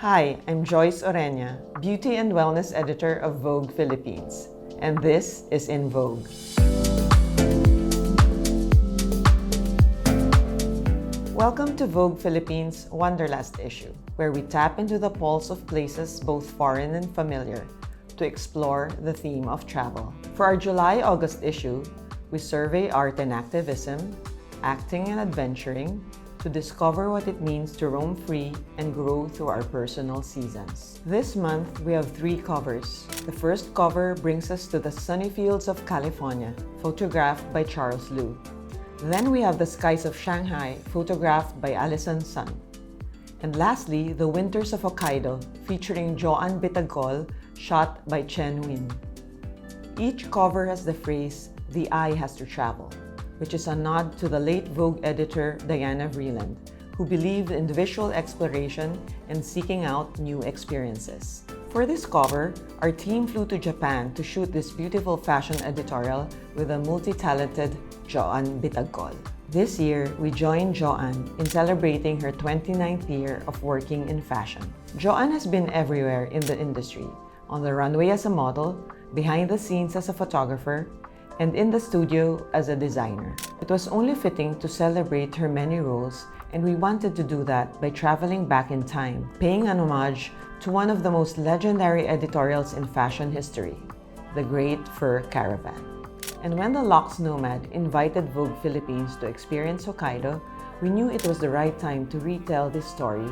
Hi, I'm Joyce Oreña, Beauty and Wellness Editor of Vogue Philippines, and this is In Vogue. Welcome to Vogue Philippines' Wanderlust Issue, where we tap into the pulse of places both foreign and familiar to explore the theme of travel. For our July-August issue, we survey art and activism, acting and adventuring, to discover what it means to roam free and grow through our personal seasons. This month, we have 3 covers. The first cover brings us to the sunny fields of California, photographed by Charles Liu. Then we have the skies of Shanghai, photographed by Alison Sun. And lastly, the winters of Hokkaido, featuring Jo Ann Bitagcol, shot by Nguyen. Each cover has the phrase, "The eye has to travel," which is a nod to the late Vogue editor Diana Vreeland, who believed in visual exploration and seeking out new experiences. For this cover, our team flew to Japan to shoot this beautiful fashion editorial with the multi-talented Jo Ann Bitagcol. This year, we joined Jo Ann in celebrating her 29th year of working in fashion. Jo Ann has been everywhere in the industry, on the runway as a model, behind the scenes as a photographer, and in the studio as a designer. It was only fitting to celebrate her many roles, and we wanted to do that by traveling back in time, paying an homage to one of the most legendary editorials in fashion history, the Great Fur Caravan. And when the Lux Nomad invited Vogue Philippines to experience Hokkaido, we knew it was the right time to retell this story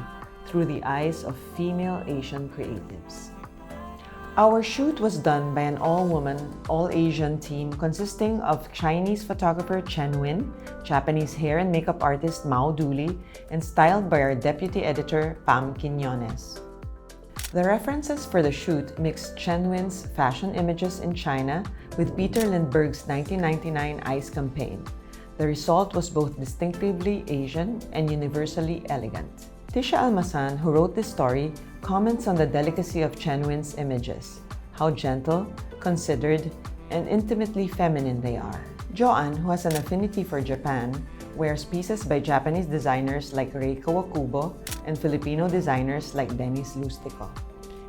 through the eyes of female Asian creatives. Our shoot was done by an all-woman, all-Asian team consisting of Chinese photographer Nguyen, Japanese hair and makeup artist Mao Duli, and styled by our deputy editor Pam Quiñones. The references for the shoot mixed Nguyen's fashion images in China with Peter Lindbergh's 1999 Ice campaign. The result was both distinctively Asian and universally elegant. Tisha Almasan, who wrote this story, comments on the delicacy of Nguyen's images, how gentle, considered, and intimately feminine they are. Jo Ann, who has an affinity for Japan, wears pieces by Japanese designers like Rei Kawakubo and Filipino designers like Dennis Lustico.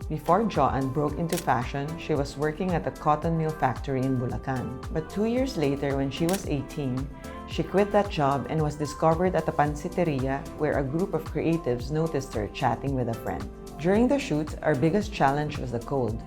Before Jo Ann broke into fashion, she was working at a cotton mill factory in Bulacan. But 2 years later, when she was 18, she quit that job and was discovered at a pansiteria where a group of creatives noticed her chatting with a friend. During the shoot, our biggest challenge was the cold.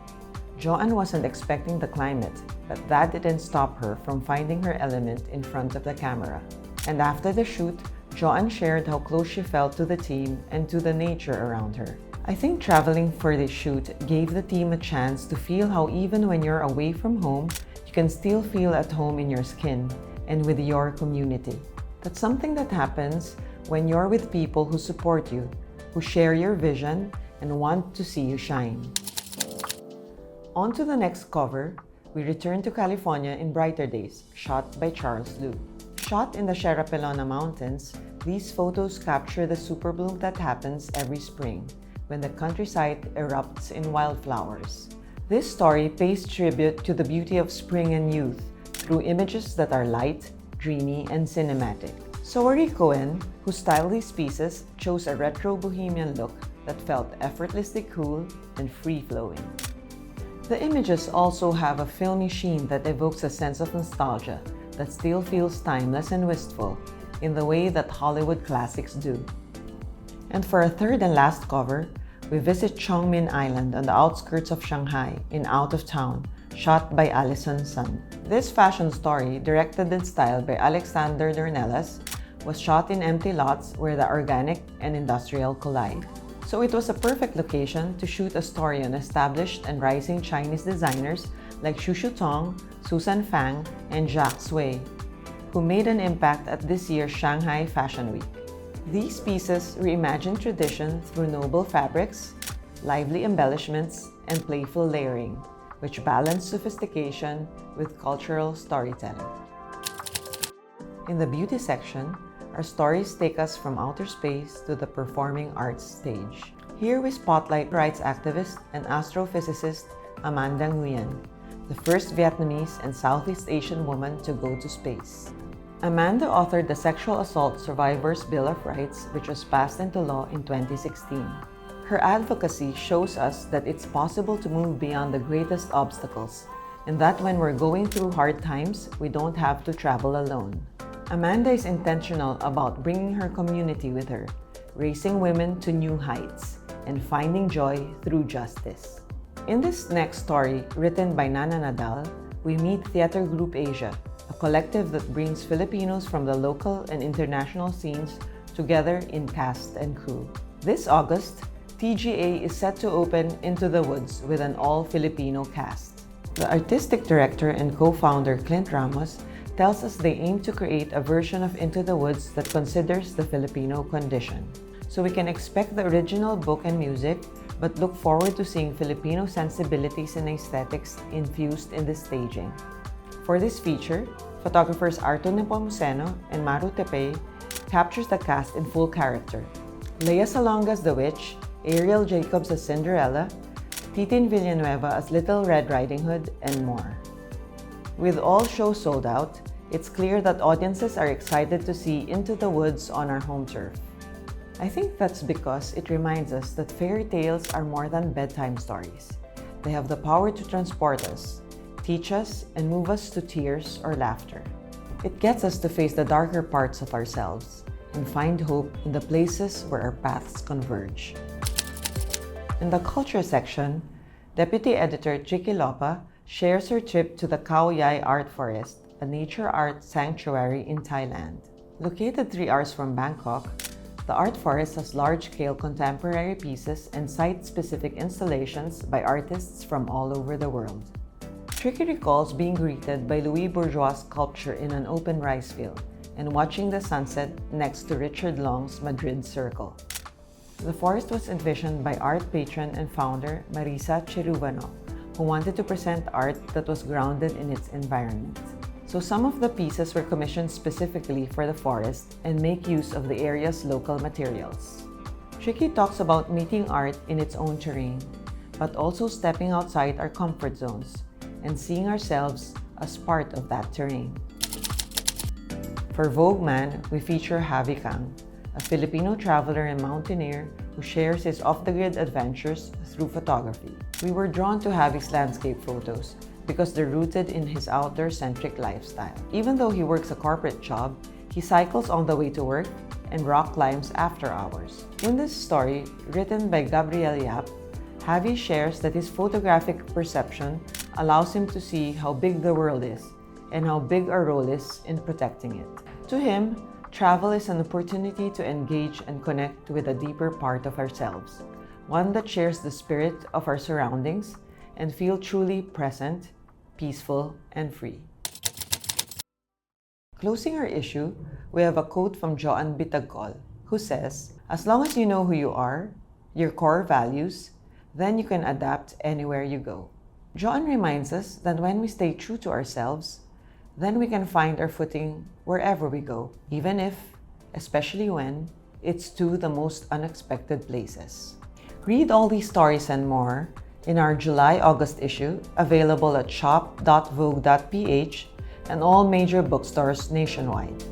Jo Ann wasn't expecting the climate, but that didn't stop her from finding her element in front of the camera. And after the shoot, Jo Ann shared how close she felt to the team and to the nature around her. I think traveling for this shoot gave the team a chance to feel how even when you're away from home, you can still feel at home in your skin and with your community. That's something that happens when you're with people who support you, who share your vision, and want to see you shine. On to the next cover, we return to California in brighter days, shot by Charles Liu. Shot in the Sierra Pelona Mountains, these photos capture the super bloom that happens every spring, when the countryside erupts in wildflowers. This story pays tribute to the beauty of spring and youth through images that are light, dreamy, and cinematic. Soari Cohen, who styled these pieces, chose a retro bohemian look that felt effortlessly cool and free-flowing. The images also have a filmy sheen that evokes a sense of nostalgia that still feels timeless and wistful in the way that Hollywood classics do. And for our third and last cover, we visit Chongmin Island on the outskirts of Shanghai in Out of Town, shot by Alison Sun. This fashion story, directed and styled by Alexander Dornelas, was shot in empty lots where the organic and industrial collide. So it was a perfect location to shoot a story on established and rising Chinese designers like Xu Shutong, Susan Fang, and Jacques Sui, who made an impact at this year's Shanghai Fashion Week. These pieces reimagine tradition through noble fabrics, lively embellishments, and playful layering, which balance sophistication with cultural storytelling. In the beauty section, our stories take us from outer space to the performing arts stage. Here we spotlight rights activist and astrophysicist Amanda Nguyen, the first Vietnamese and Southeast Asian woman to go to space. Amanda authored the Sexual Assault Survivors Bill of Rights, which was passed into law in 2016. Her advocacy shows us that it's possible to move beyond the greatest obstacles, and that when we're going through hard times, we don't have to travel alone. Amanda is intentional about bringing her community with her, raising women to new heights, and finding joy through justice. In this next story, written by Nana Nadal, we meet Theater Group Asia, a collective that brings Filipinos from the local and international scenes together in cast and crew. This August, TGA is set to open Into the Woods with an all-Filipino cast. The artistic director and co-founder Clint Ramos tells us they aim to create a version of Into the Woods that considers the Filipino condition. So we can expect the original book and music, but look forward to seeing Filipino sensibilities and aesthetics infused in the staging. For this feature, photographers Arto Nepomuceno and Maru Tepe captures the cast in full character. Lea Salonga as the witch, Ariel Jacobs as Cinderella, Titin Villanueva as Little Red Riding Hood, and more. With all shows sold out, it's clear that audiences are excited to see Into the Woods on our home turf. I think that's because it reminds us that fairy tales are more than bedtime stories. They have the power to transport us, teach us, and move us to tears or laughter. It gets us to face the darker parts of ourselves and find hope in the places where our paths converge. In the culture section, Deputy Editor Chicky Lopa shares her trip to the Khao Art Forest, a nature art sanctuary in Thailand. Located 3 hours from Bangkok, the art forest has large-scale contemporary pieces and site-specific installations by artists from all over the world. Tricky recalls being greeted by Louis Bourgeois' sculpture in an open rice field and watching the sunset next to Richard Long's Madrid Circle. The forest was envisioned by art patron and founder Marisa Cherubano, who wanted to present art that was grounded in its environment. So some of the pieces were commissioned specifically for the forest and make use of the area's local materials. Tricky talks about meeting art in its own terrain, but also stepping outside our comfort zones and seeing ourselves as part of that terrain. For Vogue Man, we feature Javi Cang, a Filipino traveler and mountaineer who shares his off-the-grid adventures through photography. We were drawn to Javi's landscape photos because they're rooted in his outdoor-centric lifestyle. Even though he works a corporate job, he cycles on the way to work and rock climbs after hours. In this story, written by Gabriel Yap, Javi shares that his photographic perception allows him to see how big the world is and how big our role is in protecting it. To him, travel is an opportunity to engage and connect with a deeper part of ourselves, one that shares the spirit of our surroundings and feel truly present, peaceful, and free. Closing our issue, we have a quote from Jo Ann Bitagcol, who says, "As long as you know who you are, your core values, then you can adapt anywhere you go." Jo Ann reminds us that when we stay true to ourselves, then we can find our footing wherever we go, even if, especially when, it's to the most unexpected places. Read all these stories and more in our July-August issue, available at shop.vogue.ph and all major bookstores nationwide.